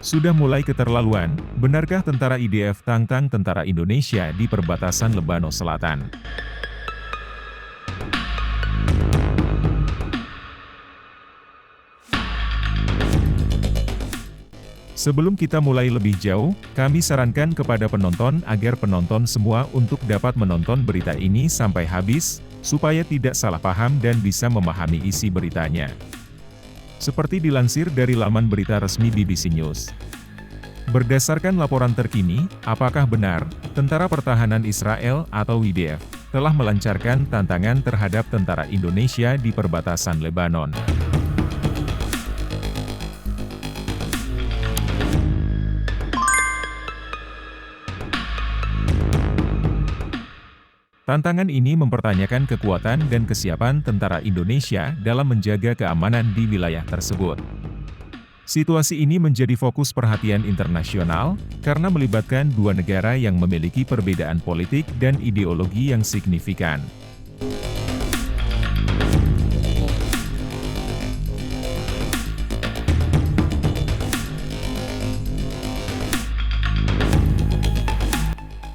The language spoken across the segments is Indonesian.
Sudah mulai keterlaluan, benarkah tentara IDF tantang tentara Indonesia di perbatasan Lebanon Selatan? Sebelum kita mulai lebih jauh, kami sarankan kepada penonton agar penonton semua untuk dapat menonton berita ini sampai habis, supaya tidak salah paham dan bisa memahami isi beritanya. Seperti dilansir dari laman berita resmi BBC News. Berdasarkan laporan terkini, apakah benar, Tentara Pertahanan Israel atau IDF, telah melancarkan tantangan terhadap tentara Indonesia di perbatasan Lebanon? Tantangan ini mempertanyakan kekuatan dan kesiapan tentara Indonesia dalam menjaga keamanan di wilayah tersebut. Situasi ini menjadi fokus perhatian internasional, karena melibatkan dua negara yang memiliki perbedaan politik dan ideologi yang signifikan.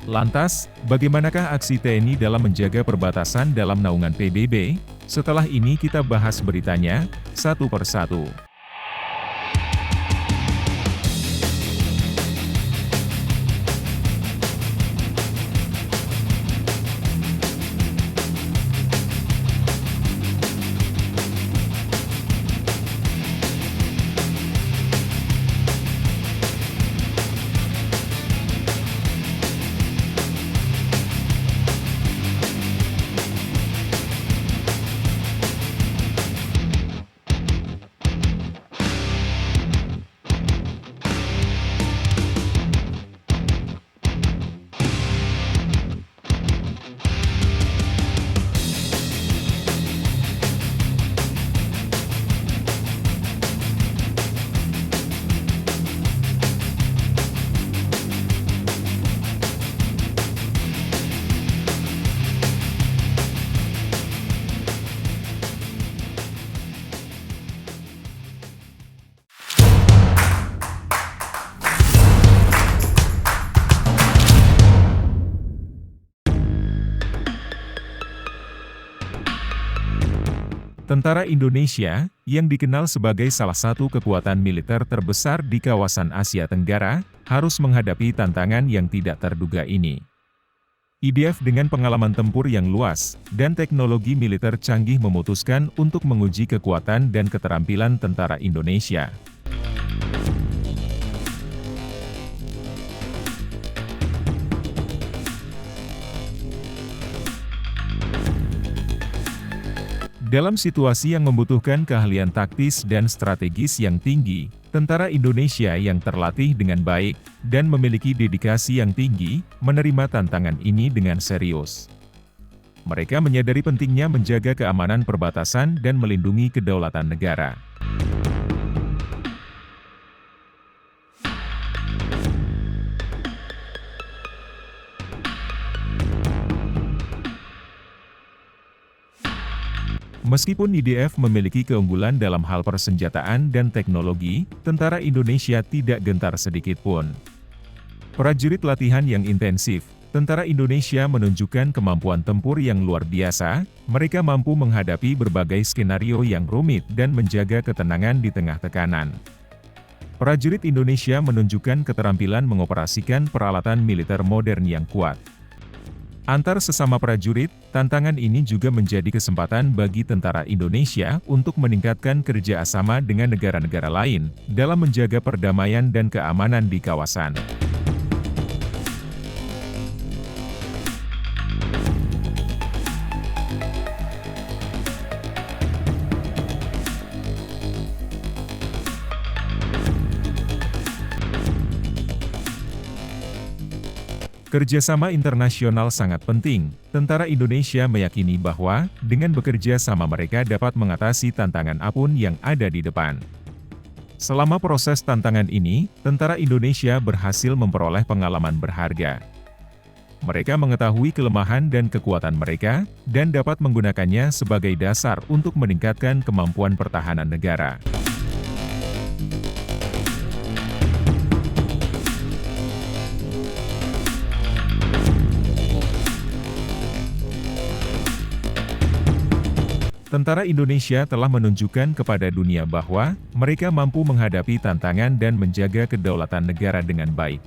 Lantas, bagaimanakah aksi TNI dalam menjaga perbatasan dalam naungan PBB? Setelah ini kita bahas beritanya, satu persatu. Tentara Indonesia, yang dikenal sebagai salah satu kekuatan militer terbesar di kawasan Asia Tenggara, harus menghadapi tantangan yang tidak terduga ini. IDF dengan pengalaman tempur yang luas, dan teknologi militer canggih memutuskan untuk menguji kekuatan dan keterampilan tentara Indonesia. Dalam situasi yang membutuhkan keahlian taktis dan strategis yang tinggi, tentara Indonesia yang terlatih dengan baik, dan memiliki dedikasi yang tinggi, menerima tantangan ini dengan serius. Mereka menyadari pentingnya menjaga keamanan perbatasan dan melindungi kedaulatan negara. Meskipun IDF memiliki keunggulan dalam hal persenjataan dan teknologi, tentara Indonesia tidak gentar sedikit pun. Prajurit latihan yang intensif, tentara Indonesia menunjukkan kemampuan tempur yang luar biasa, mereka mampu menghadapi berbagai skenario yang rumit dan menjaga ketenangan di tengah tekanan. Prajurit Indonesia menunjukkan keterampilan mengoperasikan peralatan militer modern yang kuat. Antar sesama prajurit, tantangan ini juga menjadi kesempatan bagi tentara Indonesia untuk meningkatkan kerjasama dengan negara-negara lain, dalam menjaga perdamaian dan keamanan di kawasan. Kerjasama internasional sangat penting. Tentara Indonesia meyakini bahwa, dengan bekerja sama mereka dapat mengatasi tantangan apapun yang ada di depan. Selama proses tantangan ini, tentara Indonesia berhasil memperoleh pengalaman berharga. Mereka mengetahui kelemahan dan kekuatan mereka, dan dapat menggunakannya sebagai dasar untuk meningkatkan kemampuan pertahanan negara. Tentara Indonesia telah menunjukkan kepada dunia bahwa mereka mampu menghadapi tantangan dan menjaga kedaulatan negara dengan baik.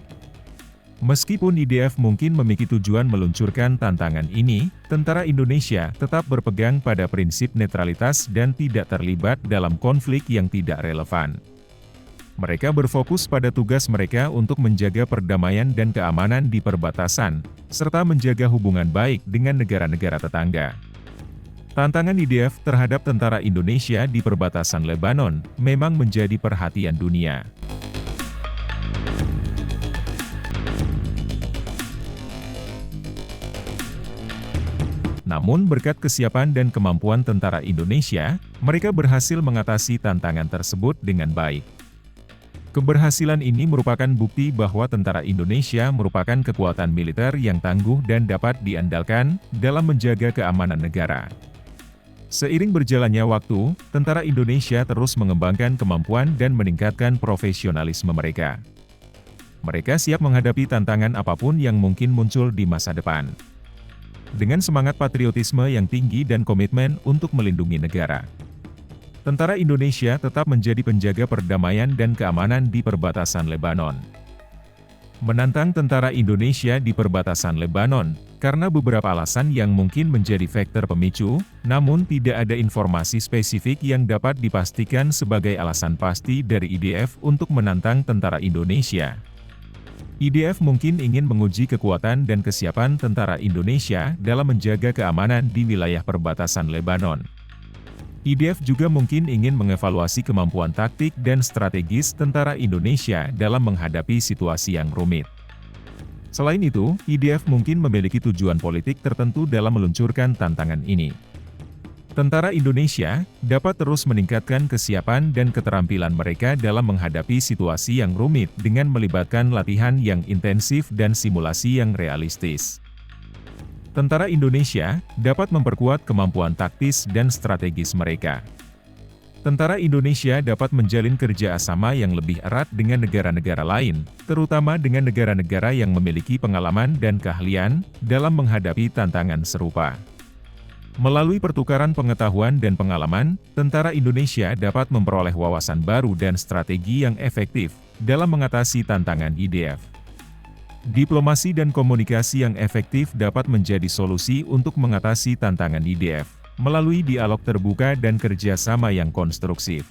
Meskipun IDF mungkin memiliki tujuan meluncurkan tantangan ini, tentara Indonesia tetap berpegang pada prinsip netralitas dan tidak terlibat dalam konflik yang tidak relevan. Mereka berfokus pada tugas mereka untuk menjaga perdamaian dan keamanan di perbatasan, serta menjaga hubungan baik dengan negara-negara tetangga. Tantangan IDF terhadap tentara Indonesia di perbatasan Lebanon memang menjadi perhatian dunia. Namun berkat kesiapan dan kemampuan tentara Indonesia, mereka berhasil mengatasi tantangan tersebut dengan baik. Keberhasilan ini merupakan bukti bahwa tentara Indonesia merupakan kekuatan militer yang tangguh dan dapat diandalkan dalam menjaga keamanan negara. Seiring berjalannya waktu, tentara Indonesia terus mengembangkan kemampuan dan meningkatkan profesionalisme mereka. Mereka siap menghadapi tantangan apapun yang mungkin muncul di masa depan. Dengan semangat patriotisme yang tinggi dan komitmen untuk melindungi negara, tentara Indonesia tetap menjadi penjaga perdamaian dan keamanan di perbatasan Lebanon. Menantang tentara Indonesia di perbatasan Lebanon, karena beberapa alasan yang mungkin menjadi faktor pemicu, namun tidak ada informasi spesifik yang dapat dipastikan sebagai alasan pasti dari IDF untuk menantang tentara Indonesia. IDF mungkin ingin menguji kekuatan dan kesiapan tentara Indonesia dalam menjaga keamanan di wilayah perbatasan Lebanon. IDF juga mungkin ingin mengevaluasi kemampuan taktik dan strategis tentara Indonesia dalam menghadapi situasi yang rumit. Selain itu, IDF mungkin memiliki tujuan politik tertentu dalam meluncurkan tantangan ini. Tentara Indonesia dapat terus meningkatkan kesiapan dan keterampilan mereka dalam menghadapi situasi yang rumit dengan melibatkan latihan yang intensif dan simulasi yang realistis. Tentara Indonesia dapat memperkuat kemampuan taktis dan strategis mereka. Tentara Indonesia dapat menjalin kerjasama yang lebih erat dengan negara-negara lain, terutama dengan negara-negara yang memiliki pengalaman dan keahlian dalam menghadapi tantangan serupa. Melalui pertukaran pengetahuan dan pengalaman, tentara Indonesia dapat memperoleh wawasan baru dan strategi yang efektif dalam mengatasi tantangan IDF. Diplomasi dan komunikasi yang efektif dapat menjadi solusi untuk mengatasi tantangan IDF, melalui dialog terbuka dan kerjasama yang konstruktif.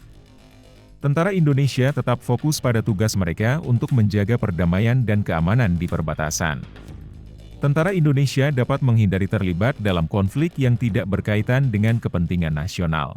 Tentara Indonesia tetap fokus pada tugas mereka untuk menjaga perdamaian dan keamanan di perbatasan. Tentara Indonesia dapat menghindari terlibat dalam konflik yang tidak berkaitan dengan kepentingan nasional.